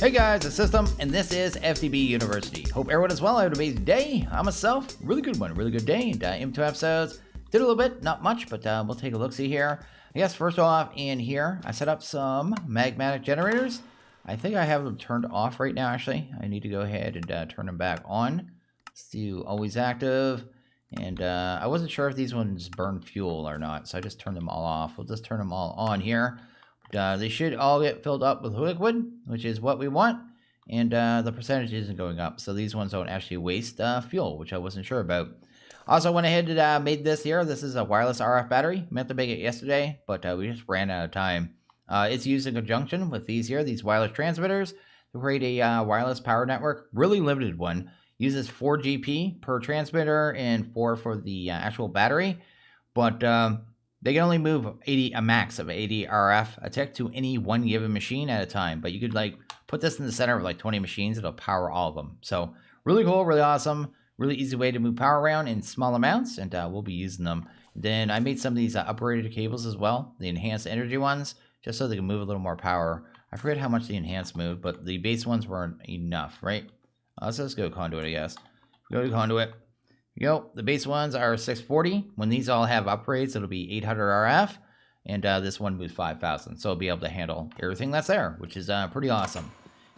Hey guys, it's System, and this is FTB University. Hope everyone is well. I had an amazing day. I myself, really good one, really good day. And in 2 episodes, did a little bit, not much, but we'll take a look-see here. I guess first off, in here, I set up some magmatic generators. I think I have them turned off right now, actually. I need to go ahead and turn them back on. Let's do always active. And I wasn't sure if these ones burn fuel or not, so I just turned them all off. We'll just turn them all on here. They should all get filled up with liquid, which is what we want, and the percentage isn't going up, so these ones don't actually waste fuel, which I wasn't sure about. Also went ahead and made this here. This is a wireless RF battery. Meant to make it yesterday, but we just ran out of time. It's used in conjunction with these here, these wireless transmitters, to create a wireless power network. Really limited one. Uses 4 GP per transmitter and 4 for the actual battery, but they can only move a max of 80 RF a tick to any one given machine at a time. But you could like put this in the center of like 20 machines. It'll power all of them. So really cool, really awesome, really easy way to move power around in small amounts. And we'll be using them. Then I made some of these uprated cables as well, the enhanced energy ones, just so they can move a little more power. I forget how much the enhanced moved, but the base ones weren't enough, right? Let's just go conduit, I guess. Go to conduit. Go. The base ones are 640. When these all have upgrades, it'll be 800 RF, and this one moves 5,000. So it'll be able to handle everything that's there, which is pretty awesome.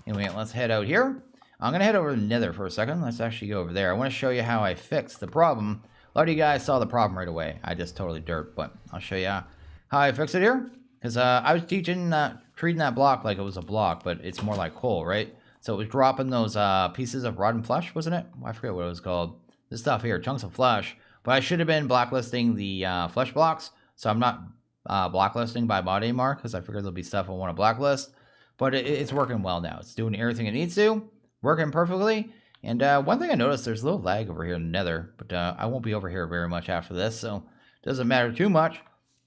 Anyway, let's head out here. I'm gonna head over to Nether for a second. Let's actually go over there. I want to show you how I fixed the problem. A lot of you guys saw the problem right away. I just totally derped, but I'll show you how I fixed it here. Because I was teaching treating that block like it was a block, but it's more like coal, right? So it was dropping those pieces of rotten flesh, wasn't it? I forget what it was called. This stuff here, chunks of flesh. But I should have been blacklisting the flesh blocks. So I'm not blacklisting by mod anymore because I figured there'll be stuff I want to blacklist. But it's working well now. It's doing everything it needs to. Working perfectly. And one thing I noticed, there's a little lag over here in the Nether. But I won't be over here very much after this. So it doesn't matter too much.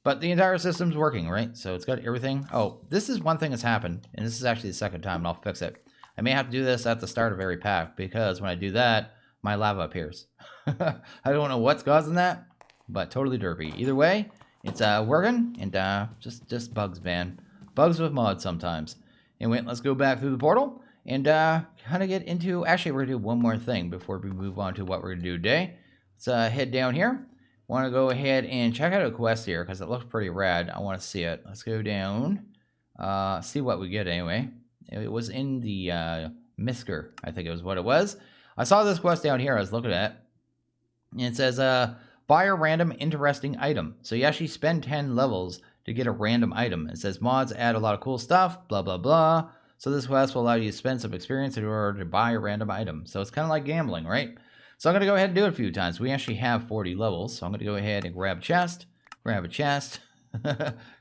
But the entire system's working, right? So it's got everything. Oh, this is one thing that's happened. And this is actually the second time, and I'll fix it. I may have to do this at the start of every pack. Because when I do that, my lava appears. I don't know what's causing that, but totally derpy. Either way, it's working, and just bugs, man. Bugs with mods sometimes. Anyway, let's go back through the portal and kind of get into. Actually, we're gonna do one more thing before we move on to what we're gonna do today. Let's head down here. Want to go ahead and check out a quest here because it looks pretty rad. I want to see it. Let's go down. See what we get anyway. It was in the Misker, I think it was what it was. I saw this quest down here I was looking at, and it says, buy a random interesting item. So you actually spend 10 levels to get a random item. It says mods add a lot of cool stuff, blah, blah, blah. So this quest will allow you to spend some experience in order to buy a random item. So it's kind of like gambling, right? So I'm going to go ahead and do it a few times. We actually have 40 levels. So I'm going to go ahead and grab a chest, grab a chest,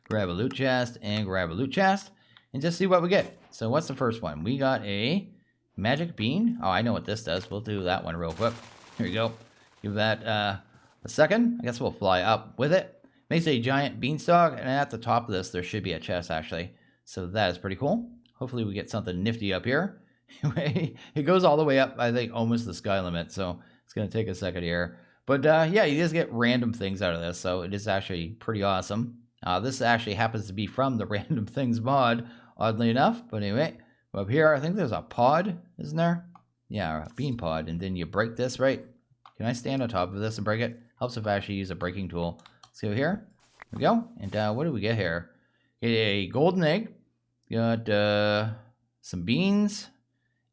grab a loot chest, and grab a loot chest, and just see what we get. So what's the first one? We got a magic bean. Oh, I know what this does. We'll do that one real quick. Here we go. Give that a second. I guess we'll fly up with it. Makes a giant beanstalk, and at the top of this, there should be a chest, actually. So that is pretty cool. Hopefully we get something nifty up here. Anyway, it goes all the way up, I think, almost the sky limit. So it's going to take a second here. But yeah, you just get random things out of this. So it is actually pretty awesome. This actually happens to be from the Random Things mod, oddly enough. But anyway. Up here, I think there's a pod, isn't there? Yeah, a bean pod. And then you break this, right? Can I stand on top of this and break it? Helps if I actually use a breaking tool. Let's go here. There we go. And what do we get here? Get a golden egg. Got some beans.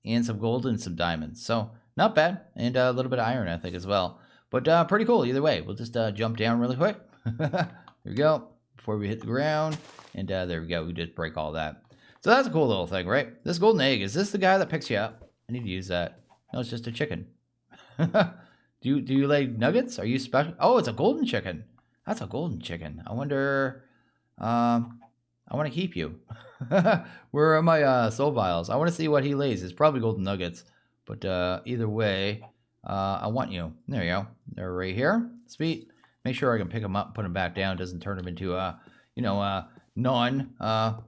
And some gold and some diamonds. So, not bad. And a little bit of iron, I think, as well. But pretty cool either way. We'll just jump down really quick. There we go. Before we hit the ground. And there we go. We just break all that. So that's a cool little thing, right? This golden egg, is this the guy that picks you up? I need to use that. No, it's just a chicken. do you lay nuggets? Are you special? Oh, it's a golden chicken. That's a golden chicken. I wonder, I want to keep you. Where are my soul vials? I want to see what he lays. It's probably golden nuggets. But either way, I want you. There you go. They're right here. Sweet. Make sure I can pick them up and put them back down. Doesn't turn them into,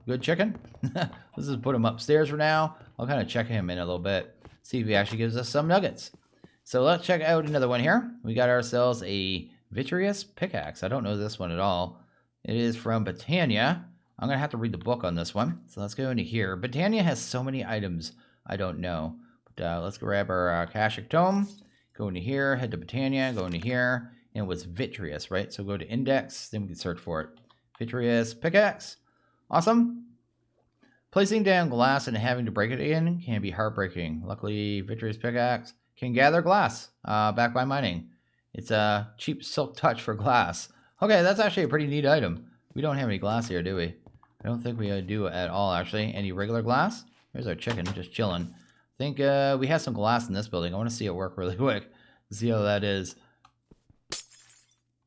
good chicken. Let's just put him upstairs for now. I'll kind of check him in a little bit, see if he actually gives us some nuggets. So let's check out another one here. We got ourselves a vitreous pickaxe. I don't know this one at all. It is from Britannia. I'm going to have to read the book on this one. So let's go into here. Britannia has so many items I don't know. But let's grab our Akashic Tome. Go into here, head to Britannia, go into here. And it was Vitreous, right? So go to Index, then we can search for it. Vitreous Pickaxe. Awesome. Placing down glass and having to break it in can be heartbreaking. Luckily, Vitreous Pickaxe can gather glass back by mining. It's a cheap silk touch for glass. Okay, that's actually a pretty neat item. We don't have any glass here, do we? I don't think we do at all, actually. Any regular glass? There's our chicken, just chilling. I think we have some glass in this building. I want to see it work really quick to see how that is.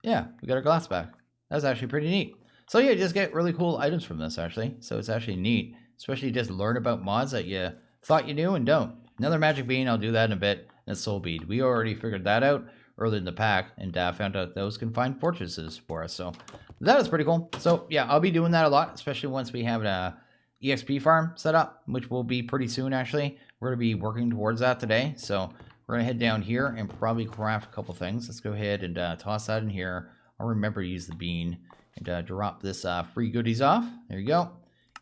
Yeah, we got our glass back. That's actually pretty neat. So yeah, just get really cool items from this, actually. So it's actually neat. Especially just learn about mods that you thought you knew and don't. Another magic bean, I'll do that in a bit. And a soul bead. We already figured that out earlier in the pack. And found out those can find fortresses for us. So that is pretty cool. So yeah, I'll be doing that a lot. Especially once we have an EXP farm set up. Which will be pretty soon, actually. We're going to be working towards that today. So we're going to head down here and probably craft a couple things. Let's go ahead and toss that in here. I'll remember to use the bean. And drop this free goodies off. There you go.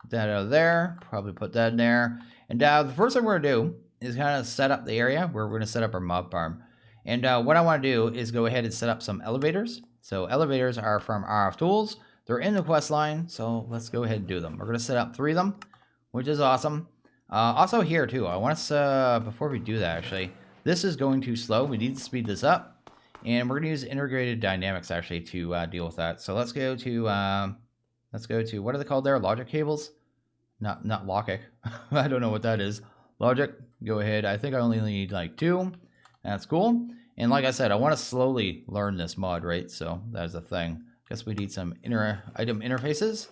Get that out of there. Probably put that in there. And the first thing we're going to do is kind of set up the area where we're going to set up our mob farm. And what I want to do is go ahead and set up some elevators. So elevators are from RFTools. They're in the quest line. So let's go ahead and do them. We're going to set up 3 of them, which is awesome. Also here too, I want us, before we do that actually, this is going too slow. We need to speed this up. And we're going to use integrated dynamics actually to deal with that. So let's go to, what are they called there? Logic cables? Not logic. I don't know what that is. Logic, go ahead. I think I only need like 2. That's cool. And like I said, I want to slowly learn this mod, right? So that's the thing. Guess we need some item interfaces.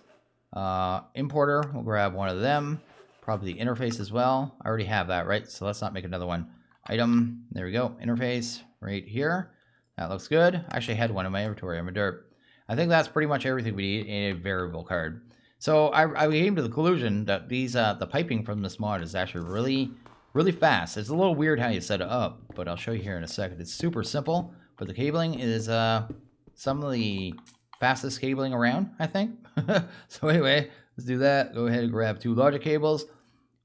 Importer, we'll grab one of them. Probably the interface as well. I already have that, right? So let's not make another one. Item, there we go. Interface right here. That looks good. I actually had one in my inventory. I'm a derp. I think that's pretty much everything we need in a variable card. So I came to the conclusion that these the piping from this mod is actually really fast. It's a little weird how you set it up, but I'll show you here in a second. It's super simple, but the cabling is some of the fastest cabling around, I think. So anyway, let's do that. Go ahead and grab 2 logic cables.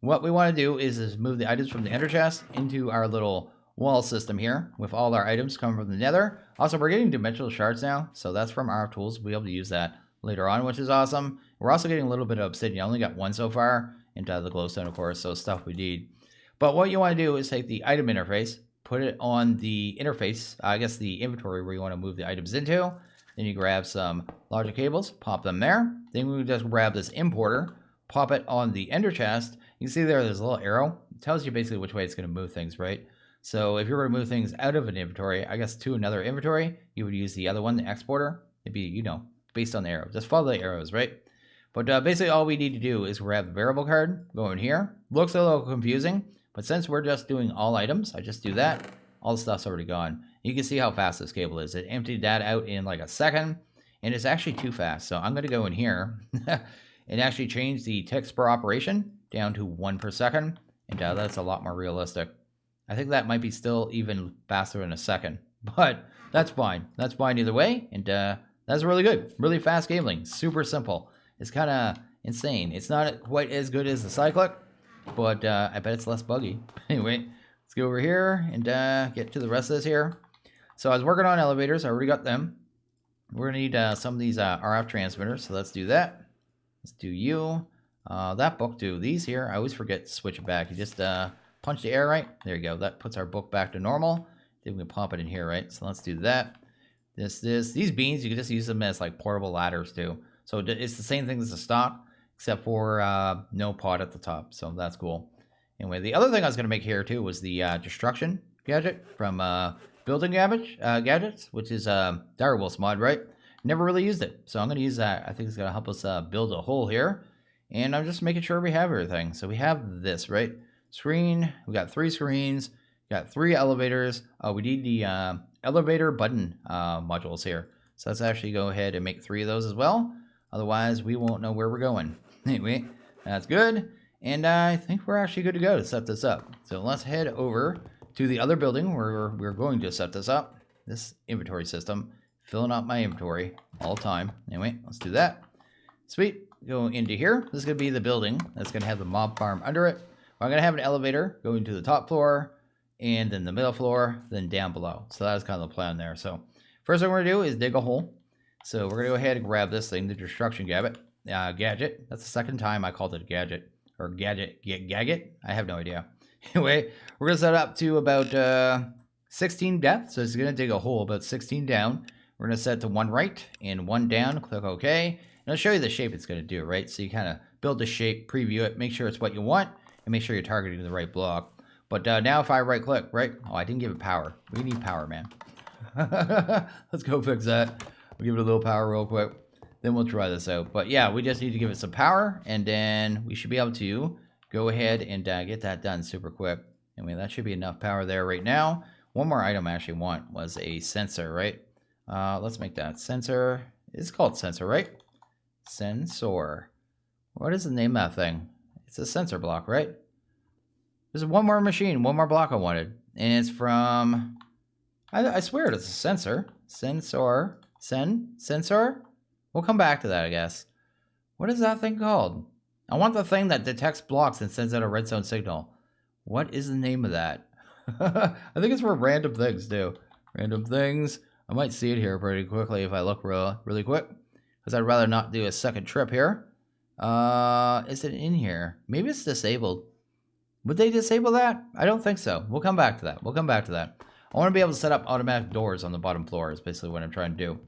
What we want to do is move the items from the ender chest into our little wall system here with all our items coming from the nether. Also, we're getting dimensional shards now, so that's from RFTools. We'll be able to use that later on, which is awesome. We're also getting a little bit of obsidian. I only got 1 so far, and the glowstone, of course, so stuff we need. But what you want to do is take the item interface, put it on the interface, I guess the inventory where you want to move the items into. Then you grab some logic cables, pop them there. Then we just grab this importer, pop it on the ender chest. You can see there's a little arrow. It tells you basically which way it's going to move things, right? So if you're going to move things out of an inventory, I guess to another inventory, you would use the other one, the exporter. It'd be, you know, based on the arrow. Just follow the arrows, right? But basically all we need to do is grab the variable card, go in here. Looks a little confusing, but since we're just doing all items, I just do that. All the stuff's already gone. You can see how fast this cable is. It emptied that out in like a second, and it's actually too fast. So I'm going to go in here and actually change the ticks per operation down to 1 per second, and that's a lot more realistic. I think that might be still even faster in a second, but that's fine. That's fine either way, and that's really good. Really fast cabling. Super simple. It's kind of insane. It's not quite as good as the cyclic, but I bet it's less buggy. Anyway, let's go over here and get to the rest of this here. So I was working on elevators. I already got them. We're going to need some of these RF transmitters, so let's do that. Let's do you. That book too. These here, I always forget to switch it back. You just punch the air right. There you go. That puts our book back to normal. Then we can pop it in here, right? So let's do that. These beans, you can just use them as like portable ladders too. So it's the same thing as the stock, except for no pot at the top. So that's cool. Anyway, the other thing I was going to make here too was the destruction gadget from building gadgets, which is Direwolf's mod, right? Never really used it, so I'm going to use that. I think it's going to help us build a hole here. And I'm just making sure we have everything. So we have this, right? Screen. We got 3 screens. Got 3 elevators. We need the elevator button modules here. So let's actually go ahead and make 3 of those as well. Otherwise, we won't know where we're going. Anyway, that's good. And I think we're actually good to go to set this up. So let's head over to the other building where we're going to set this up. This inventory system. Filling up my inventory all the time. Anyway, let's do that. Sweet. Go into here. This is going to be the building that's going to have the mob farm under it. I'm going to have an elevator going to the top floor, and then the middle floor, then down below. So that's kind of the plan there. So first thing we're going to do is dig a hole. So we're going to go ahead and grab this thing, the destruction gadget. That's the second time I called it a gadget. Or gadget. I have no idea. Anyway, we're going to set up to about 16 depth. So it's going to dig a hole about 16 down. We're going to set it to 1 right and 1 down. Click OK. And I'll show you the shape it's going to do, right? So you kind of build the shape, preview it, make sure it's what you want, and make sure you're targeting the right block. But now if I right click, right? Oh, I didn't give it power. We need power, man. Let's go fix that. We'll give it a little power real quick. Then we'll try this out. But yeah, we just need to give it some power, and then we should be able to go ahead and get that done super quick. I mean, that should be enough power there right now. One more item I actually want was a sensor, right? Let's make that sensor. It's called sensor, right? Sensor. What is the name of that thing? It's a sensor block, right? There's one more machine, one more block I wanted. And it's from... I swear it's a sensor. Sensor. Sensor? We'll come back to that, I guess. What is that thing called? I want the thing that detects blocks and sends out a redstone signal. What is the name of that? I think it's for random things, too. Random things. I might see it here pretty quickly if I look really quick. Because I'd rather not do a second trip here. Is it in here? Maybe it's disabled. Would they disable that? I don't think so. We'll come back to that. I want to be able to set up automatic doors on the bottom floor is basically what I'm trying to do.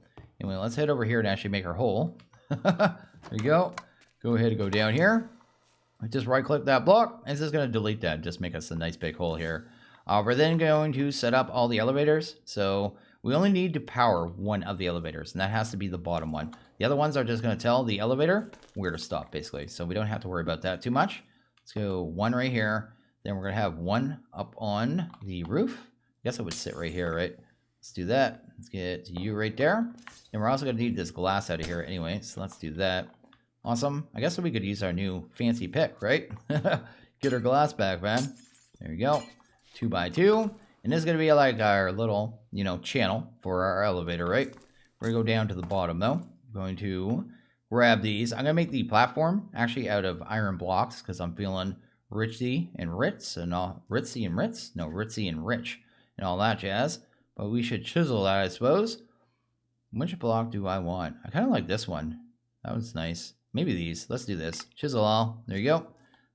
Anyway, let's head over here and actually make our hole. There you go. Go ahead and go down here. Just right click that block. And it's just going to delete that. Just make us a nice big hole here. We're then going to set up all the elevators. So we only need to power one of the elevators, and that has to be the bottom one. The other ones are just going to tell the elevator where to stop, basically. So we don't have to worry about that too much. Let's go 1 right here. Then we're going to have 1 up on the roof. I guess it would sit right here, right? Let's do that. Let's get you right there. And we're also going to need this glass out of here anyway, so let's do that. Awesome. I guess we could use our new fancy pick, right? Get our glass back, man. There you go. 2 by 2. And this is going to be like our little, channel for our elevator, right? We're going to go down to the bottom, though. I'm going to grab these. I'm going to make the platform actually out of iron blocks because I'm feeling ritzy and rich and all. Ritzy and rich? No, ritzy and rich and all that jazz. But we should chisel that, I suppose. Which block do I want? I kind of like this one. That one's nice. Maybe these. Let's do this. Chisel all. There you go.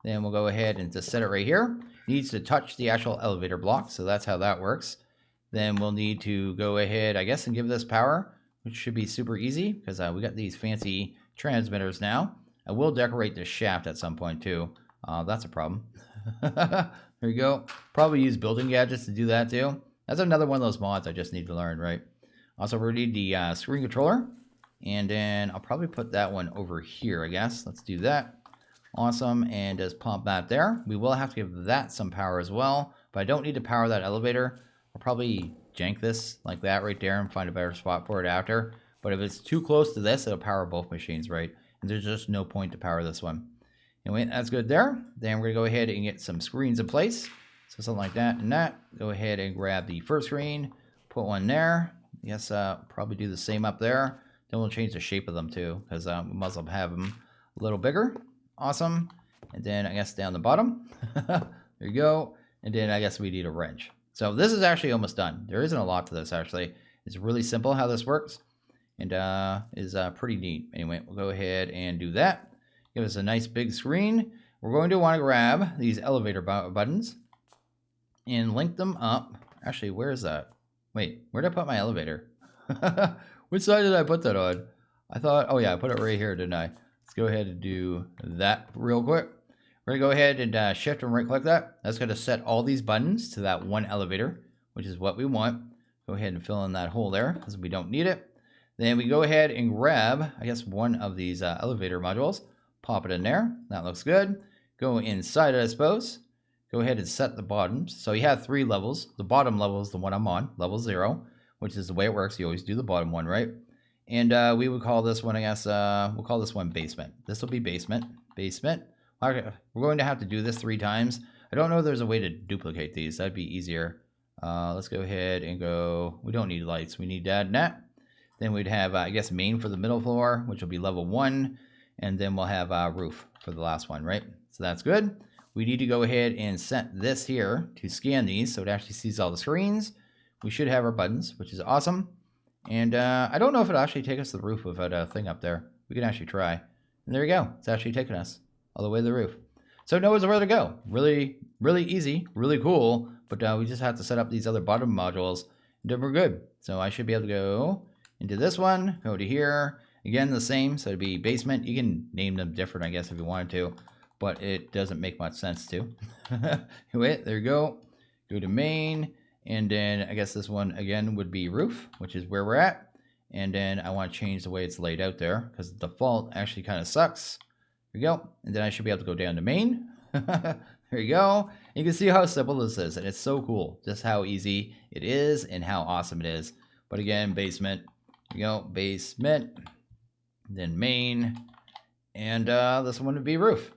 Then we'll go ahead and just set it right here. It needs to touch the actual elevator block, so that's how that works. Then we'll need to go ahead, I guess, and give this power, which should be super easy because we got these fancy transmitters now. I will decorate this shaft at some point too. That's a problem. There you go. Probably use building gadgets to do that too. That's another one of those mods I just need to learn, right? Also, we're going to need the screen controller. And then I'll probably put that one over here, I guess. Let's do that. Awesome. And just pump that there. We will have to give that some power as well. But I don't need to power that elevator. I'll probably jank this like that right there and find a better spot for it after. But if it's too close to this, it'll power both machines, right? And there's just no point to power this one. Anyway, that's good there. Then we're going to go ahead and get some screens in place. So something like that and that. Go ahead and grab the first screen. Put one there. Yes, probably do the same up there. Then we'll change the shape of them too, because we might as well have them a little bigger. Awesome. And then I guess down the bottom. There you go. And then I guess we need a wrench. So this is actually almost done. There isn't a lot to this actually. It's really simple how this works. And is pretty neat. Anyway, we'll go ahead and do that. Give us a nice big screen. We're going to want to grab these elevator buttons and link them up. Actually, where is that? Wait, where did I put my elevator? Which side did I put that on? I thought, oh yeah, I put it right here, didn't I? Let's go ahead and do that real quick. We're going to go ahead and shift and right click that. That's going to set all these buttons to that one elevator, which is what we want. Go ahead and fill in that hole there because we don't need it. Then we go ahead and grab, I guess, one of these elevator modules. Pop it in there. That looks good. Go inside it, I suppose. Go ahead and set the bottoms. So you have 3 levels. The bottom level is the one I'm on, level 0, which is the way it works. You always do the bottom one, right? And we would call this one, I guess, we'll call this one basement. This will be basement. Basement. Okay, we're going to have to do this 3 times. I don't know if there's a way to duplicate these. That'd be easier. Let's go ahead and go. We don't need lights. We need that and that. Then we'd have, I guess, main for the middle floor, which will be level 1. and then we'll have roof for the last one, right? So that's good. We need to go ahead and set this here to scan these so it actually sees all the screens. We should have our buttons, which is awesome. And I don't know if it'll actually take us to the roof without a thing up there. We can actually try. And there you go. It's actually taking us all the way to the roof. So it knows where to go. Really, really easy, really cool. But we just have to set up these other bottom modules, and then we're good. So I should be able to go into this one, go to here. Again, the same. So it'd be basement. You can name them different, I guess, if you wanted to. But it doesn't make much sense to. Wait, there you go. Go to main. And then I guess this one, again, would be roof, which is where we're at. And then I want to change the way it's laid out there, because the default actually kind of sucks. There you go. And then I should be able to go down to main. There you go. And you can see how simple this is. And it's so cool. Just how easy it is and how awesome it is. But again, basement. There you go. Basement. Then main. And this one would be roof.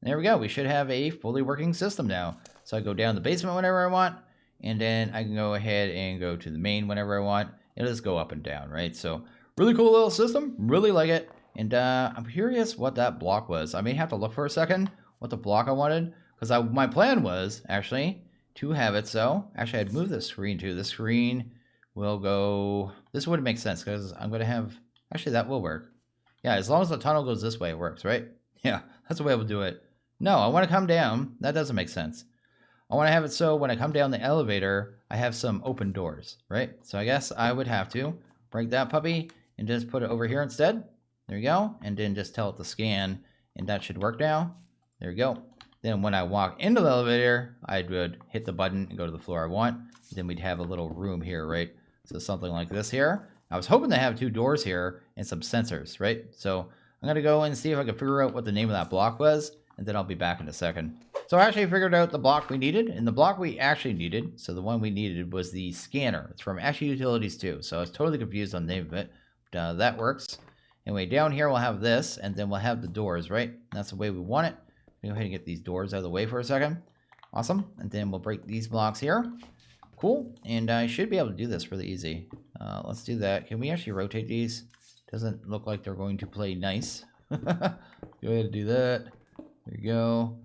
There we go. We should have a fully working system now. So I go down the basement whenever I want. And then I can go ahead and go to the main whenever I want. It'll just go up and down, right? So really cool little system. Really like it. And I'm curious what that block was. I may have to look for a second what the block I wanted. Because my plan was, actually, to have it so. Actually, I'd move this screen too. This screen will go... This wouldn't make sense because I'm going to have... Actually, that will work. Yeah, as long as the tunnel goes this way, it works, right? Yeah, that's the way I would do it. No, I want to come down. That doesn't make sense. I want to have it so when I come down the elevator, I have some open doors, right? So I guess I would have to break that puppy and just put it over here instead. There you go. And then just tell it to scan, and that should work now. There you go. Then when I walk into the elevator, I would hit the button and go to the floor I want. Then we'd have a little room here, right? So something like this here. I was hoping to have 2 doors here and some sensors, right? So I'm going to go and see if I can figure out what the name of that block was, and then I'll be back in a second. So I actually figured out the block we needed, and the block we actually needed, so the one we needed was the scanner. It's from Actual Utilities 2, so I was totally confused on the name of it, but that works. Anyway, down here we'll have this, and then we'll have the doors, right? That's the way we want it. Go ahead and get these doors out of the way for a second. Awesome. And then we'll break these blocks here. Cool. And I should be able to do this really easy. Let's do that. Can we actually rotate these? Doesn't look like they're going to play nice. Go ahead and do that. There you go.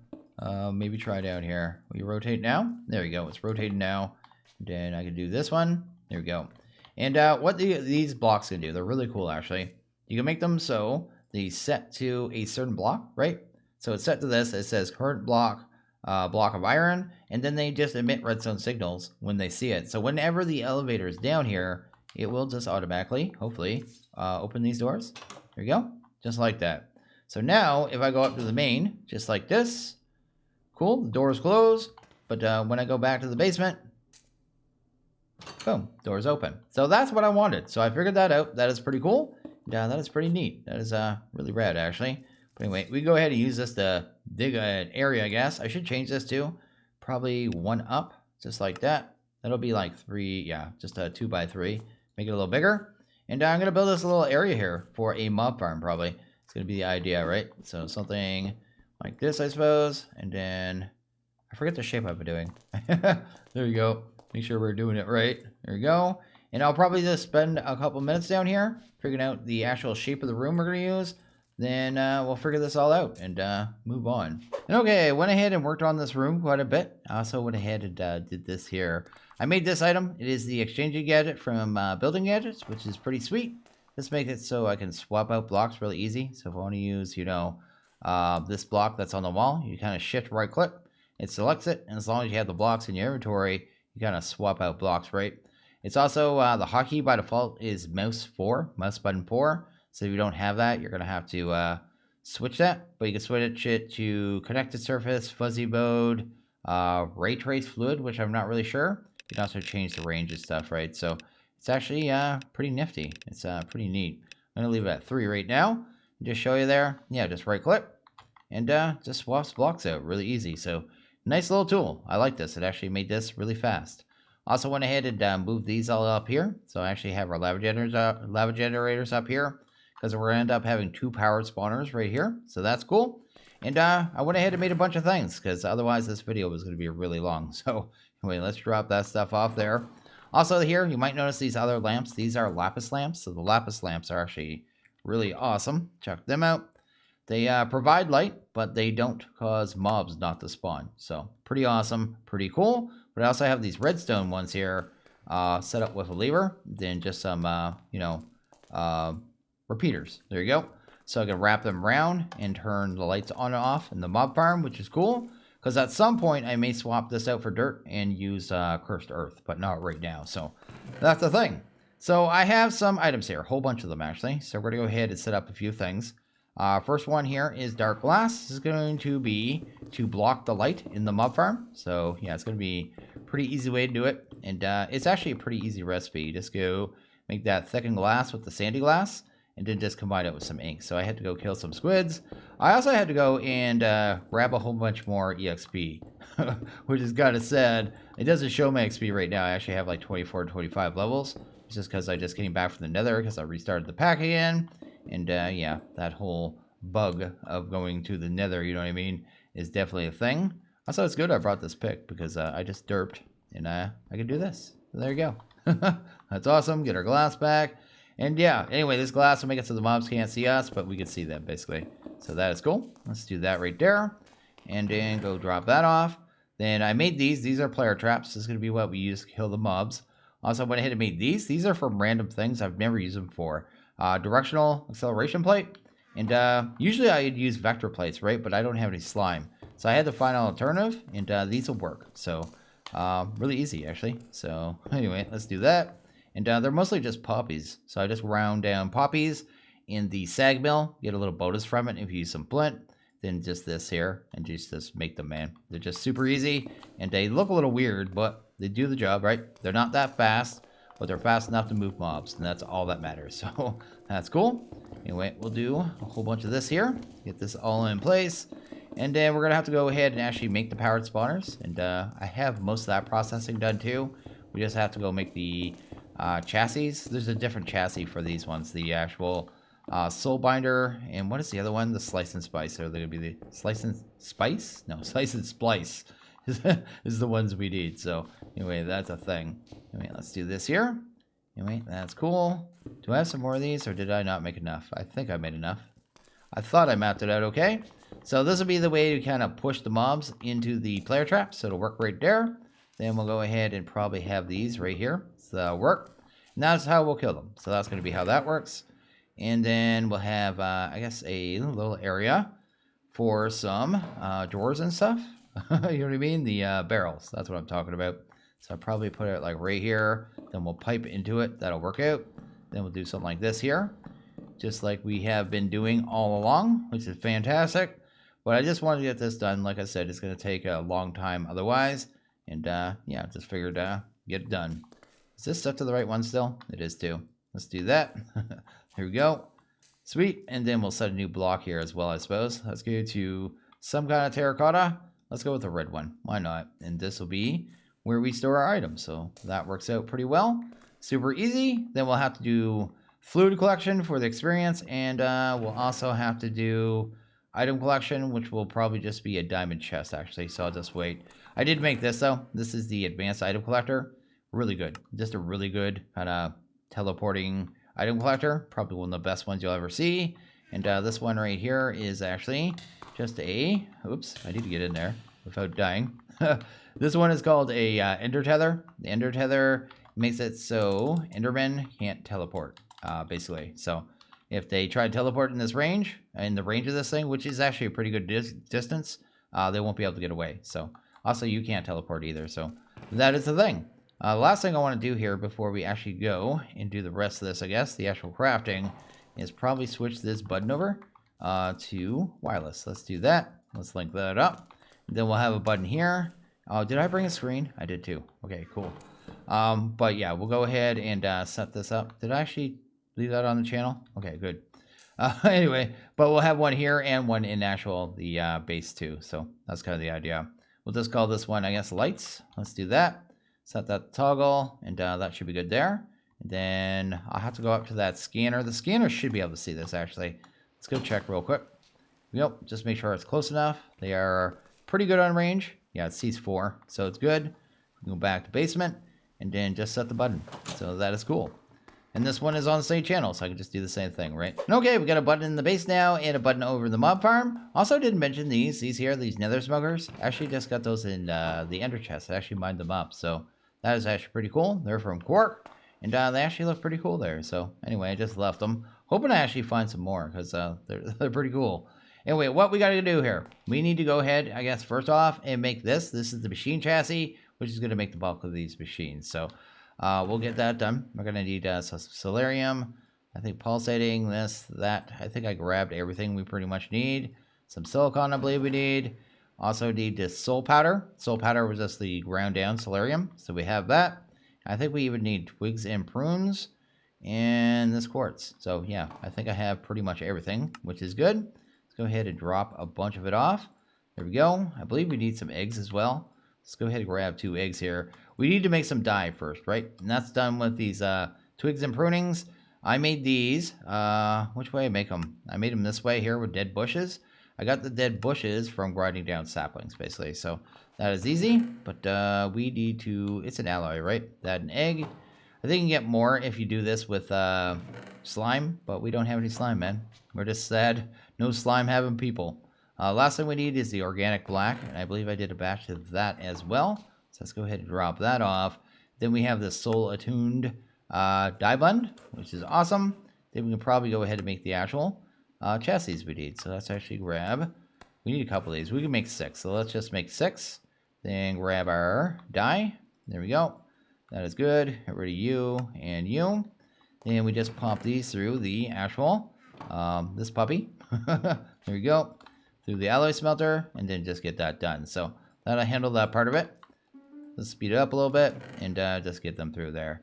Maybe try down here. Will you rotate now? There we go. It's rotating now. Then I can do this one. There we go. And what these blocks can do, they're really cool actually. You can make them so they set to a certain block, right? So it's set to this. It says current block, block of iron, and then they just emit redstone signals when they see it. So whenever the elevator is down here, it will just automatically, hopefully, open these doors. There you go. Just like that. So now, if I go up to the main, just like this, cool, the doors close. But when I go back to the basement, boom, doors open. So that's what I wanted. So I figured that out. That is pretty cool. That is pretty neat. That is really rad, actually. But anyway, we go ahead and use this to dig an area, I guess. I should change this to probably 1 up, just like that. That'll be like 3, yeah, just a 2 by 3. Make it a little bigger. And I'm going to build this little area here for a mob farm, probably. It's going to be the idea, right? So something like this, I suppose. And then I forget the shape I've been doing. There you go. Make sure we're doing it right. There you go. And I'll probably just spend a couple minutes down here figuring out the actual shape of the room we're going to use. Then we'll figure this all out and move on. And okay, I went ahead and worked on this room quite a bit. I also went ahead and did this here. I made this item. It is the exchanging gadget from Building Gadgets, which is pretty sweet. This makes it so I can swap out blocks really easy. So if I want to use, you know, this block that's on the wall, you kind of shift right click. It selects it, and as long as you have the blocks in your inventory, you kind of swap out blocks, right? It's also, the hotkey by default is mouse button 4. So if you don't have that, you're going to have to switch that. But you can switch it to connected surface, fuzzy mode, ray trace fluid, which I'm not really sure. You can also change the range and stuff, right? So it's actually pretty nifty. It's pretty neat. I'm going to leave it at 3 right now. Just show you there. Yeah, just right click and just swaps blocks out really easy. So nice little tool. I like this. It actually made this really fast. Also went ahead and moved these all up here. So I actually have our lava generators up here, because we're going to end up having 2 powered spawners right here. So that's cool. And I went ahead and made a bunch of things, because otherwise this video was going to be really long. So anyway, let's drop that stuff off there. Also here, you might notice these other lamps. These are lapis lamps. So the lapis lamps are actually really awesome. Check them out. They provide light, but they don't cause mobs not to spawn. So pretty awesome, pretty cool. But I also have these redstone ones here set up with a lever, then just some, repeaters. There you go. So I can wrap them around and turn the lights on and off in the mob farm, which is cool. Because at some point, I may swap this out for dirt and use cursed earth, but not right now. So that's the thing. So I have some items here, a whole bunch of them actually. So we're going to go ahead and set up a few things. First one here is dark glass. This is going to be to block the light in the mob farm. So yeah, it's going to be a pretty easy way to do it. And it's actually a pretty easy recipe. You just go make that thickened glass with the sandy glass and then just combine it with some ink. So I had to go kill some squids. I also had to go and grab a whole bunch more EXP, which is kind of sad. It doesn't show my XP right now. I actually have like 24 to 25 levels. It's just because I just came back from the nether because I restarted the pack again. And yeah, that whole bug of going to the nether, you know what I mean, is definitely a thing. Also, it's good I brought this pick because I just derped and I can do this. So there you go. That's awesome. Get our glass back. And yeah, anyway, this glass will make it so the mobs can't see us, but we can see them basically. So that is cool. Let's do that right there. And then go drop that off. Then I made these. These are player traps. This is going to be what we use to kill the mobs. Also, I went ahead and made these. These are from random things. I've never used them before. Directional acceleration plate. And usually I'd use vector plates, right? But I don't have any slime. So I had to find an alternative, and these will work. So really easy, actually. So anyway, let's do that. And they're mostly just poppies. So I just round down poppies in the sag mill. Get a little bonus from it if you use some flint. Then just this here. And just make them, man. They're just super easy. And they look a little weird, but they do the job, right? They're not that fast, but they're fast enough to move mobs. And that's all that matters. So that's cool. Anyway, we'll do a whole bunch of this here. Get this all in place. And then we're going to have to go ahead and actually make the powered spawners. And I have most of that processing done too. We just have to go make the chassis. There's a different chassis for these ones. The actual soul binder. And what is the other one? The slice and spice. Are they going to be the slice and spice? No, slice and splice is the ones we need. So anyway, that's a thing. Anyway, let's do this here. Anyway, that's cool. Do I have some more of these or did I not make enough? I think I made enough. I thought I mapped it out okay. So this will be the way to kind of push the mobs into the player trap. So it'll work right there. Then we'll go ahead and probably have these right here. So that'll work. And that's how we'll kill them. So that's going to be how that works. And then we'll have, I guess, a little area for some drawers and stuff. You know what I mean? The barrels. That's what I'm talking about. So I'll probably put it like right here. Then we'll pipe into it. That'll work out. Then we'll do something like this here. Just like we have been doing all along, which is fantastic. But I just wanted to get this done. Like I said, it's going to take a long time otherwise. And yeah, just figured get it done. Is this stuck to the right one still? It is too. Let's do that. Here we go. Sweet. And then we'll set a new block here as well, I suppose. Let's go to some kind of terracotta. Let's go with the red one. Why not? And this will be where we store our items. So that works out pretty well. Super easy. Then we'll have to do fluid collection for the experience. And we'll also have to do item collection, which will probably just be a diamond chest, actually. So I'll just wait. I did make this, though. This is the advanced item collector. Really good. Just a really good kind of teleporting item collector. Probably one of the best ones you'll ever see. And this one right here is actually just a... Oops, I need to get in there without dying. This one is called a Ender Tether. The Ender Tether makes it so Endermen can't teleport, basically. So if they try to teleport in this range, in the range of this thing, which is actually a pretty good distance, they won't be able to get away. So also you can't teleport either. So that is the thing. The last thing I want to do here before we actually go and do the rest of this, I guess, the actual crafting, is probably switch this button over to wireless. Let's do that. Let's link that up. Then we'll have a button here. Did I bring a screen? I did too. Okay, cool. But yeah, we'll go ahead and set this up. Did I actually leave that on the channel? Okay, good. Anyway, but we'll have one here and one in actual the base too. So that's kind of the idea. We'll just call this one, I guess, lights. Let's do that. Set that toggle, and that should be good there. And then I'll have to go up to that scanner. The scanner should be able to see this, actually. Let's go check real quick. Yep, just make sure it's close enough. They are pretty good on range. Yeah, it sees 4, so it's good. Go back to basement, and then just set the button. So that is cool. And this one is on the same channel, so I can just do the same thing, right? And okay, we got a button in the base now and a button over in the mob farm. Also didn't mention these here, these nether smokers. Actually just got those in the ender chest. I actually mined them up, so that is actually pretty cool. They're from Quark, and they actually look pretty cool there. So anyway, I just left them. Hoping I actually find some more, because they're pretty cool. Anyway, what we got to do here, we need to go ahead, I guess, first off, and make this. This is the machine chassis, which is going to make the bulk of these machines. So we'll get that done. We're going to need some solarium, I think pulsating, this, that. I think I grabbed everything we pretty much need. Some silicon, I believe we need. Also need this soul powder. Soul powder was just the ground down solarium, so we have that. I think we even need twigs and prunes and this quartz. So yeah, I think I have pretty much everything, which is good. Let's go ahead and drop a bunch of it off. There we go. I believe we need some eggs as well. Let's go ahead and grab 2 eggs here. We need to make some dye first, right? And that's done with these twigs and prunings. I made these. Which way I make them? I made them this way here with dead bushes. I got the dead bushes from grinding down saplings, basically. So that is easy. But we need to... It's an alloy, right? That an egg. I think you can get more if you do this with slime. But we don't have any slime, man. We're just sad. No slime having people. Last thing we need is the organic black. And I believe I did a batch of that as well. So let's go ahead and drop that off. Then we have the soul attuned dye bund, which is awesome. Then we can probably go ahead and make the actual chassis we need. So let's actually grab, we need a couple of these. We can make 6. So let's just make 6. Then grab our dye. There we go. That is good. Get rid of you and you. Then we just pop these through the actual, this puppy. There we go. Through the alloy smelter, and then just get that done. So that'll handle that part of it. Let's speed it up a little bit and just get them through there.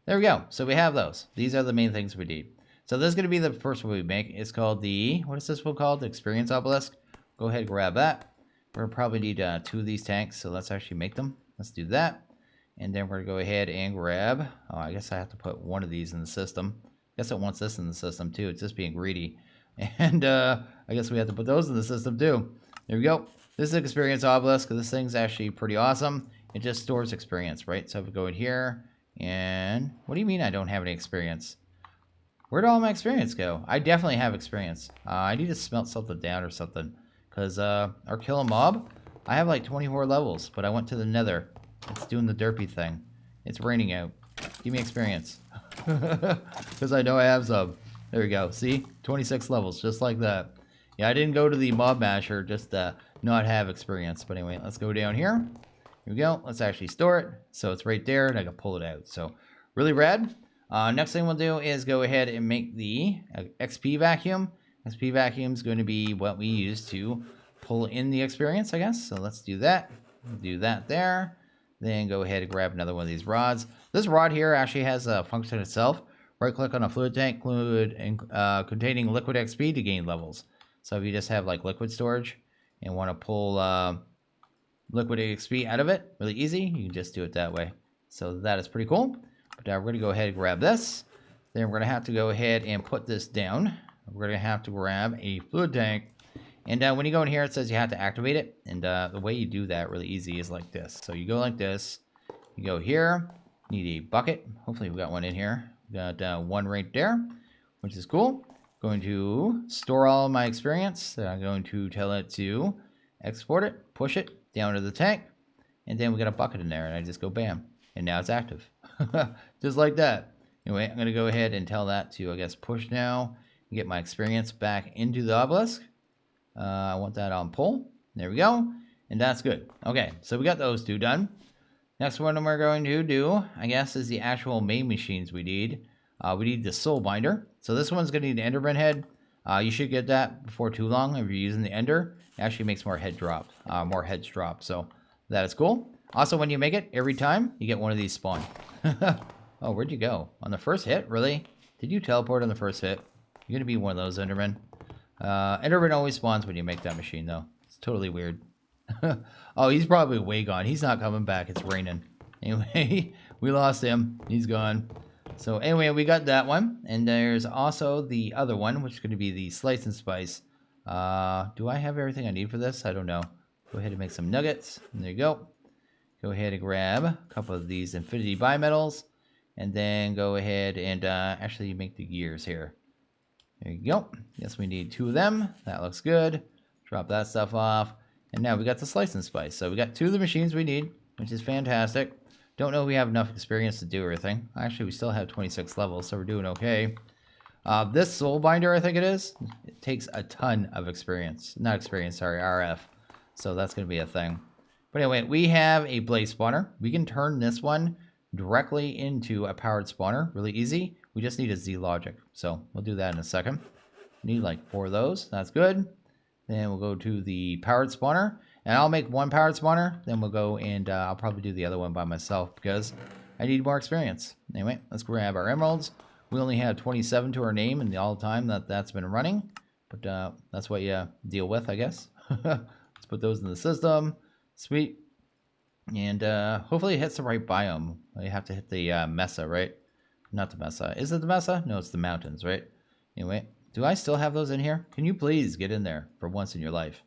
There we go. So we have those. These are the main things we need. So this is going to be the first one we make. It's called the, what is this one called? The Experience Obelisk. Go ahead and grab that. We're going to probably need 2 of these tanks, so let's actually make them. Let's do that. And then we're going to go ahead and grab, oh, I guess I have to put one of these in the system. I guess it wants this in the system too. It's just being greedy. And I guess we have to put those in the system too. There we go. This is Experience Obelisk. This thing's actually pretty awesome. It just stores experience, right? So if we go in here, and what do you mean I don't have any experience? Where'd all my experience go? I definitely have experience. I need to smelt something down or something. Because or kill a mob. I have like 24 levels, but I went to the nether. It's doing the derpy thing. It's raining out. Give me experience. Because I know I have some. There we go. See? 26 levels, just like that. Yeah, I didn't go to the mob masher just to not have experience. But anyway, let's go down here. Here we go. Let's actually store it. So it's right there, and I can pull it out. So really rad. Next thing we'll do is go ahead and make the XP vacuum. XP vacuum is going to be what we use to pull in the experience, I guess. So let's do that. Do that there. Then go ahead and grab another one of these rods. This rod here actually has a function itself. Right click on a fluid tank containing liquid XP to gain levels. So if you just have like liquid storage and want to pull liquid XP out of it, really easy, you can just do it that way. So that is pretty cool. But we're going to go ahead and grab this. Then we're going to have to go ahead and put this down. We're going to have to grab a fluid tank. And when you go in here, it says you have to activate it. And the way you do that really easy is like this. So you go like this. You go here. Need a bucket. Hopefully we got one in here. We got one right there, which is cool. Going to store all of my experience. I'm going to tell it to export it, push it down to the tank. And then we got a bucket in there. And I just go bam. And now it's active. Just like that. Anyway, I'm going to go ahead and tell that to, I guess, push now. And get my experience back into the obelisk. I want that on pull. There we go. And that's good. Okay, so we got those 2 done. Next one we're going to do, I guess, is the actual main machines we need. We need the soul binder. So this one's going to need an enderman head. You should get that before too long if you're using the ender. It actually makes more heads drop. So that is cool. Also, when you make it, every time, you get one of these spawn. Oh, where'd you go? On the first hit? Really? Did you teleport on the first hit? You're going to be one of those endermen. Enderman always spawns when you make that machine, though. It's totally weird. Oh, he's probably way gone. He's not coming back. It's raining. Anyway, we lost him. He's gone. So anyway, we got that one. And there's also the other one, which is going to be the slice and spice. Do I have everything I need for this? I don't know. Go ahead and make some nuggets. And there you go. Go ahead and grab a couple of these infinity bimetals. And then go ahead and actually make the gears here. There you go. Yes, we need 2 of them. That looks good. Drop that stuff off. And now we got the slice and spice. So we got 2 of the machines we need, which is fantastic. Don't know if we have enough experience to do everything. Actually, we still have 26 levels, so we're doing okay. This soul binder, I think it is, it takes a ton of experience. Not experience, sorry, RF. So that's going to be a thing. But anyway, we have a blaze spawner. We can turn this one directly into a powered spawner. Really easy. We just need a Z logic. So we'll do that in a second. We need like 4 of those. That's good. Then we'll go to the powered spawner. And I'll make 1 powered spawner. Then we'll go and I'll probably do the other one by myself because I need more experience. Anyway, let's grab our emeralds. We only have 27 to our name and all the time that's been running. But that's what you deal with, I guess. Let's put those in the system. Sweet. And hopefully it hits the right biome. You have to hit the mesa, right? Not the mesa. Is it the mesa? No, it's the mountains, right? Anyway, do I still have those in here? Can you please get in there for once in your life?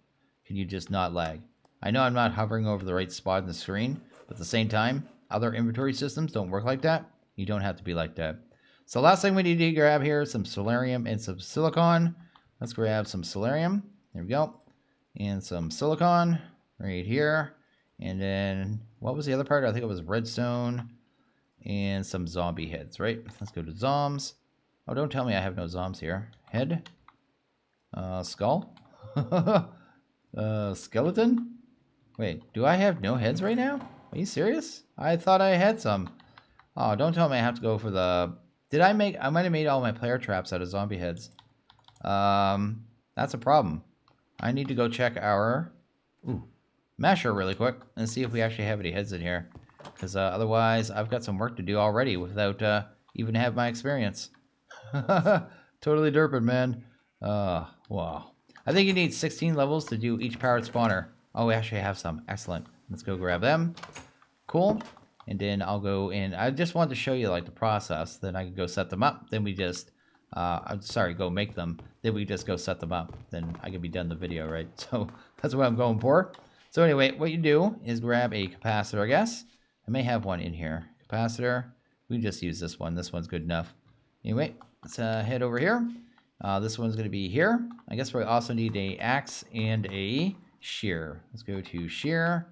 Can you just not lag? I know I'm not hovering over the right spot in the screen, but at the same time, other inventory systems don't work like that. You don't have to be like that. So last thing we need to grab here is some solarium and some silicon. Let's grab some solarium. There we go. And some silicon right here. And then, what was the other part? I think it was redstone and some zombie heads, right? Let's go to zoms. Oh, don't tell me I have no zoms here. Head. Skull. Skeleton. Wait, do I have no heads right now? Are you serious? I thought I had some. Oh, don't tell me I have to go for the... I might have made all my player traps out of zombie heads. That's a problem. I need to go check our masher really quick and see if we actually have any heads in here. Because otherwise, I've got some work to do already without even have my experience. Totally derping, man. Wow. I think you need 16 levels to do each powered spawner. Oh, we actually have some. Excellent. Let's go grab them. Cool. And then I'll go in. I just wanted to show you like the process. Then I can go set them up. Then we just, go make them. Then we just go set them up. Then I can be done the video, right? So that's what I'm going for. So anyway, what you do is grab a capacitor, I guess. I may have one in here. Capacitor. We can just use this one. This one's good enough. Anyway, let's head over here. This one's going to be here. I guess we also need a axe and a shear. Let's go to shear.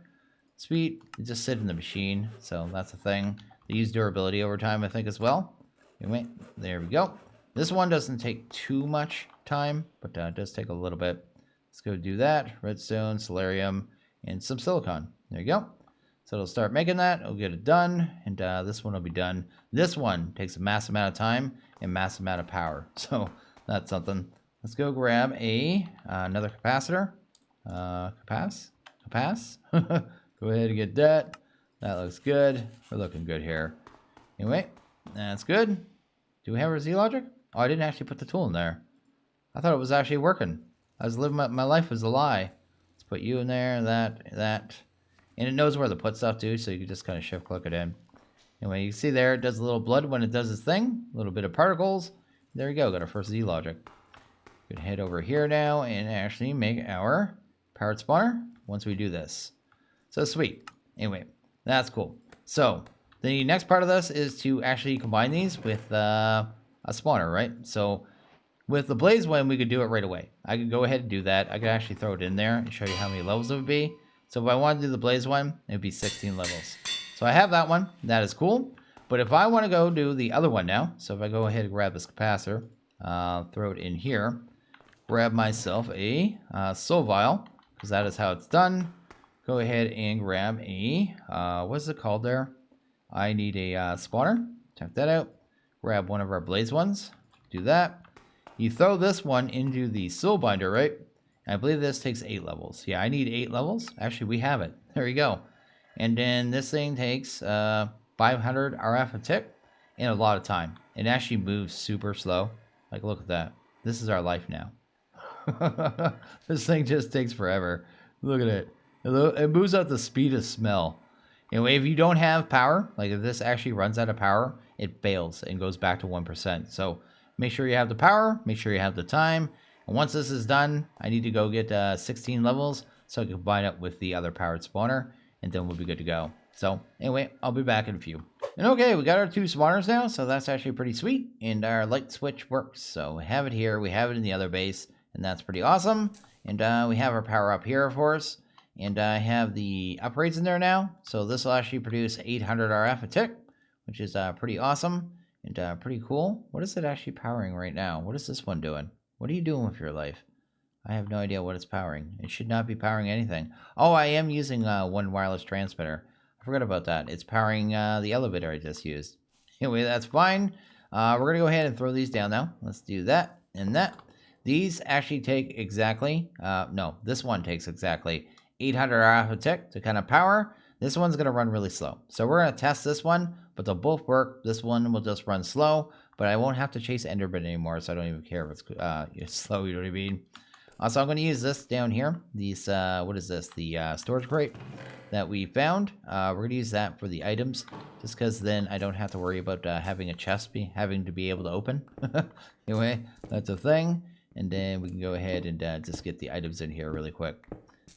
Sweet. It just sit in the machine, so that's a thing. They use durability over time, I think, as well. Anyway, there we go. This one doesn't take too much time, but it does take a little bit. Let's go do that. Redstone, solarium, and some silicon. There you go. So it'll start making that. It'll get it done, and this one will be done. This one takes a massive amount of time and massive amount of power, so that's something. Let's go grab another capacitor. Capac? Go ahead and get that. That looks good. We're looking good here. Anyway, that's good. Do we have our Z logic? Oh, I didn't actually put the tool in there. I thought it was actually working. I was living my life was a lie. Let's put you in there, that. And it knows where to put stuff too, so you can just kind of shift click it in. Anyway, you can see there, it does a little blood when it does its thing. A little bit of particles. There we go, got our first Z logic. We can head over here now and actually make our powered spawner once we do this. So sweet. Anyway, that's cool. So the next part of this is to actually combine these with a spawner, right? So with the blaze one, we could do it right away. I could go ahead and do that. I could actually throw it in there and show you how many levels it would be. So if I wanted to do the blaze one, it would be 16 levels. So I have that one. That is cool. But if I want to go do the other one now, so if I go ahead and grab this capacitor, throw it in here, grab myself a soul vial, because that is how it's done. Go ahead and grab a, what is it called there? I need a spawner. Check that out. Grab one of our blaze ones. Do that. You throw this one into the soul binder, right? I believe this takes 8 levels. Yeah, I need 8 levels. Actually, we have it. There you go. And then this thing takes 500 RF a tick and a lot of time. It actually moves super slow. Like, look at that. This is our life now. This thing just takes forever. Look at it. It moves at the speed of smell. Anyway, if you don't have power, like if this actually runs out of power, it fails and goes back to 1%. So make sure you have the power, make sure you have the time. And once this is done, I need to go get 16 levels so I can combine it with the other powered spawner, and then we'll be good to go. So anyway, I'll be back in a few. And okay, we got our 2 spawners now, so that's actually pretty sweet. And our light switch works. So we have it here, we have it in the other base, and that's pretty awesome. And we have our power up here, of course. And I have the upgrades in there now. So this will actually produce 800 RF a tick, which is pretty awesome and pretty cool. What is it actually powering right now? What is this one doing? What are you doing with your life? I have no idea what it's powering. It should not be powering anything. Oh, I am using one wireless transmitter. I forgot about that. It's powering the elevator I just used. Anyway, that's fine. We're going to go ahead and throw these down now. Let's do that and that. These actually take exactly, no, this one takes exactly 800 RF a tick to kind of power. This one's going to run really slow. So we're going to test this one, but they'll both work. This one will just run slow, but I won't have to chase Enderman anymore, so I don't even care if it's slow, you know what I mean? So I'm going to use this down here. These, what is this? The storage crate that we found. We're going to use that for the items, just because then I don't have to worry about having a chest having to be able to open. Anyway, that's a thing. And then we can go ahead and just get the items in here really quick.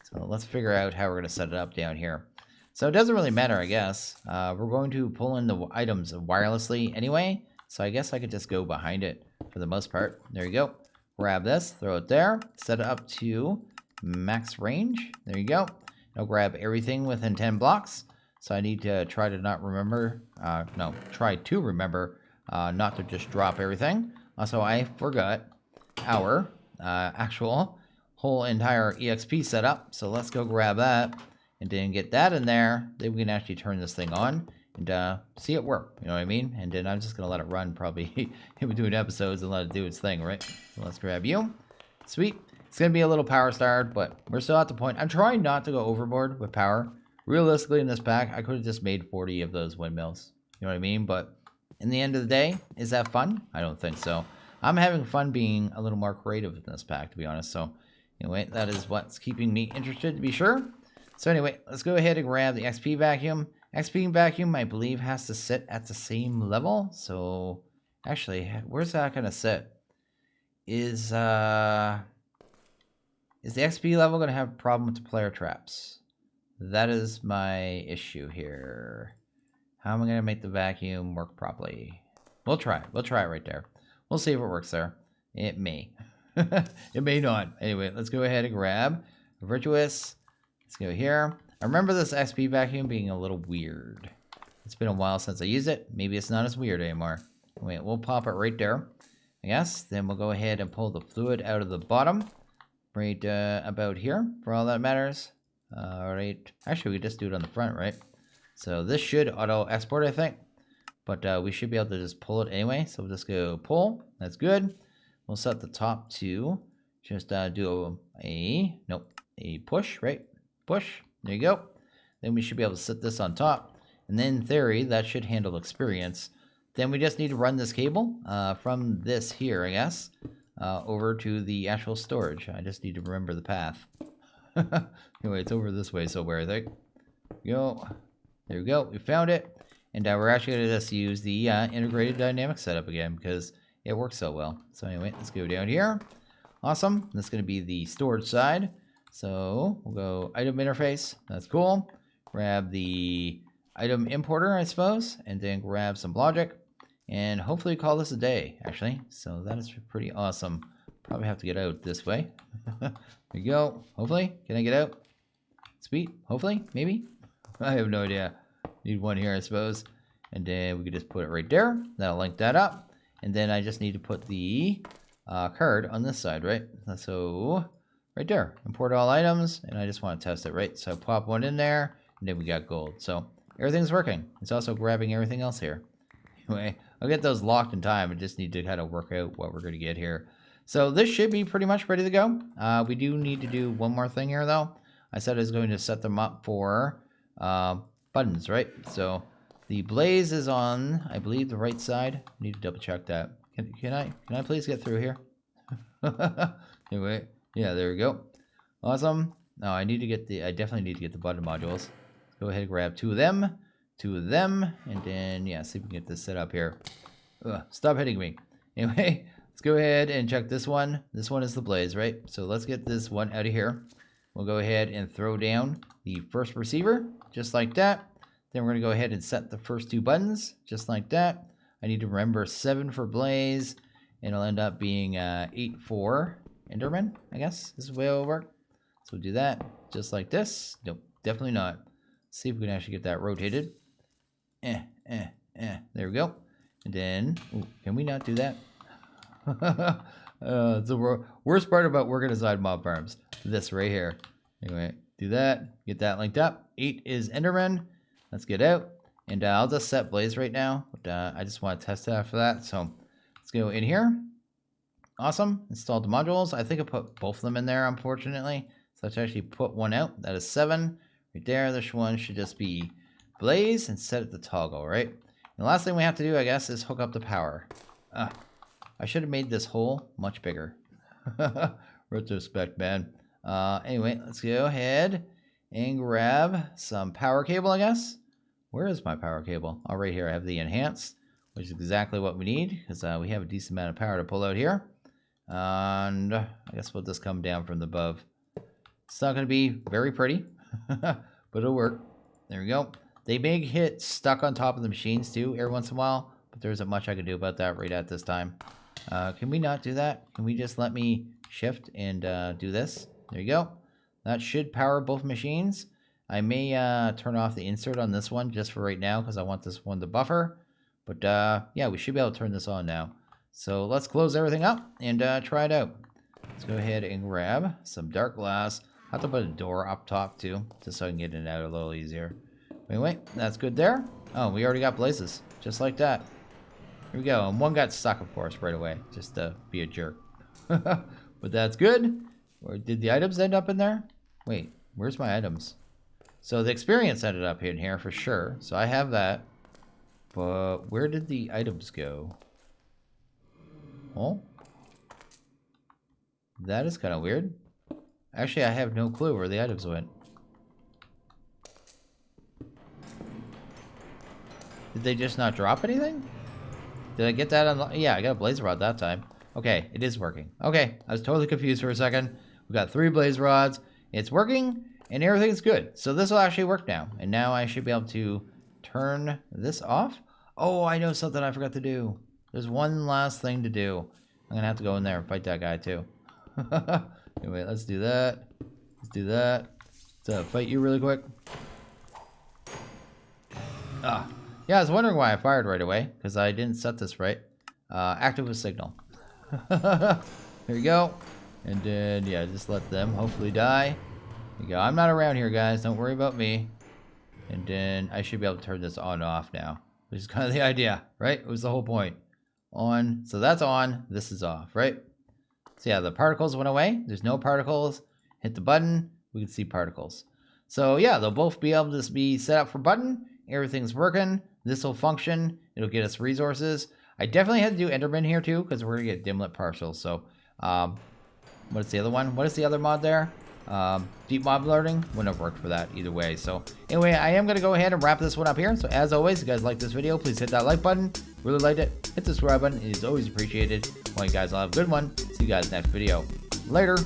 So let's figure out how we're going to set it up down here. So it doesn't really matter, I guess. We're going to pull in the items wirelessly anyway. So I guess I could just go behind it for the most part. There you go. Grab this, throw it there, set it up to max range. There you go. I'll grab everything within 10 blocks. So I need to try to not remember, try to remember not to just drop everything. Also, I forgot our actual whole entire EXP setup. So let's go grab that and then get that in there. Then we can actually turn this thing on and see it work. You know what I mean? And then I'm just going to let it run probably in between episodes and let it do its thing, right? So let's grab you. Sweet. It's going to be a little power starved, but we're still at the point. I'm trying not to go overboard with power. Realistically, in this pack, I could have just made 40 of those windmills. You know what I mean? But in the end of the day, is that fun? I don't think so. I'm having fun being a little more creative in this pack, to be honest. So anyway, that is what's keeping me interested, to be sure. So anyway, let's go ahead and grab the XP vacuum. XP vacuum, I believe, has to sit at the same level. So actually, where's that going to sit? Is the XP level going to have a problem with the player traps? That is my issue here. How am I going to make the vacuum work properly? We'll try. We'll try it right there. We'll see if it works there. It may. It may not. Anyway, let's go ahead and grab Virtuous. Let's go here. I remember this XP vacuum being a little weird. It's been a while since I used it. Maybe it's not as weird anymore. Wait, we'll pop it right there, I guess. Then we'll go ahead and pull the fluid out of the bottom. Right about here, for all that matters. Alright. Actually, we just do it on the front, right? So this should auto-export, I think. But we should be able to just pull it anyway. So we'll just go pull. That's good. We'll set the top to just do a push, right? Push. There you go. Then we should be able to set this on top. And then in theory, that should handle experience. Then we just need to run this cable from this here, I guess, over to the actual storage. I just need to remember the path. Anyway, it's over this way somewhere, I think. Go. There we go. We found it. And we're actually going to just use the integrated dynamic setup again because it works so well. So anyway, let's go down here. Awesome. That's going to be the storage side. So we'll go item interface. That's cool. Grab the item importer, I suppose, and then grab some logic. And hopefully call this a day, actually. So that is pretty awesome. Probably have to get out this way. There you go. Hopefully. Can I get out? Sweet. Hopefully. Maybe. I have no idea. Need one here, I suppose. And then we could just put it right there. That'll link that up. And then I just need to put the card on this side, right? So right there. Import all items. And I just want to test it, right? So pop one in there. And then we got gold. So everything's working. It's also grabbing everything else here. Anyway, I'll get those locked in time. I just need to kind of work out what we're going to get here. So this should be pretty much ready to go. We do need to do one more thing here, though. I said I was going to set them up for buttons, right? So the blaze is on, I believe, the right side. I need to double check that. Can I please get through here? Anyway, yeah, there we go. Awesome. No, I definitely need to get the button modules. Let's go ahead and grab two of them, and then, yeah, see if we can get this set up here. Ugh, stop hitting me. Anyway, let's go ahead and check this one. This one is the blaze, right? So let's get this one out of here. We'll go ahead and throw down the first receiver, just like that. Then we're going to go ahead and set the first 2 buttons, just like that. I need to remember 7 for Blaze, and it'll end up being 8 for Enderman, I guess. This is the way it'll work. So we'll do that, just like this. Nope, definitely not. See if we can actually get that rotated. There we go. And then, ooh, can we not do that? It's the worst part about working inside mob farms. This right here. Anyway, do that. Get that linked up. 8 is Enderman. Let's get out. And I'll just set Blaze right now. But I just want to test it after that. So let's go in here. Awesome. Install the modules. I think I put both of them in there, unfortunately. So let's actually put one out. That is 7. Right there. This one should just be Blaze and set it to toggle, right? And the last thing we have to do, I guess, is hook up the power. I should have made this hole much bigger. Retrospect, man. Anyway, let's go ahead and grab some power cable, I guess. Where is my power cable? Oh, right here. I have the enhanced, which is exactly what we need because we have a decent amount of power to pull out here. And I guess we'll just come down from above. It's not going to be very pretty, but it'll work. There we go. They may get stuck on top of the machines too every once in a while, but there isn't much I can do about that right at this time. Can we not do that? Can we just let me shift and do this? There you go. That should power both machines. I may turn off the insert on this one just for right now because I want this one to buffer. But yeah, we should be able to turn this on now. So let's close everything up and try it out. Let's go ahead and grab some dark glass. I have to put a door up top too, just so I can get in and out a little easier. Wait, that's good there. Oh, we already got blazes, just like that. Here we go. And one got stuck, of course, right away, just to be a jerk. But that's good. Or did the items end up in there? Wait, where's my items? So the experience ended up in here for sure. So I have that. But where did the items go? Oh, that is kind of weird. Actually, I have no clue where the items went. Did they just not drop anything? Did I get that on? Yeah, I got a blaze rod that time. Okay, it is working. Okay, I was totally confused for a second. We got 3 blaze rods. It's working, and everything's good. So this will actually work now. And now I should be able to turn this off. Oh, I know something I forgot to do. There's one last thing to do. I'm going to have to go in there and fight that guy too. Anyway, let's do that. Let's do that. Let's fight you really quick. Yeah, I was wondering why I fired right away, because I didn't set this right. Active with signal. There you go. And then, yeah, just let them hopefully die. There you go. I'm not around here, guys. Don't worry about me. And then I should be able to turn this on and off now, which is kind of the idea, right? It was the whole point. On. So that's on. This is off, right? So yeah, the particles went away. There's no particles. Hit the button. We can see particles. So yeah, they'll both be able to be set up for button. Everything's working. This will function. It'll get us resources. I definitely had to do Enderman here too, because we're going to get dimlet partials. So what is the other one? What is the other mod there? Deep mob learning wouldn't have worked for that either way. So anyway, I am going to go ahead and wrap this one up here. So as always, if you guys like this video, please hit that like button. Really liked it. Hit the subscribe button. It is always appreciated. Well, you guys all have a good one. See you guys next video. Later.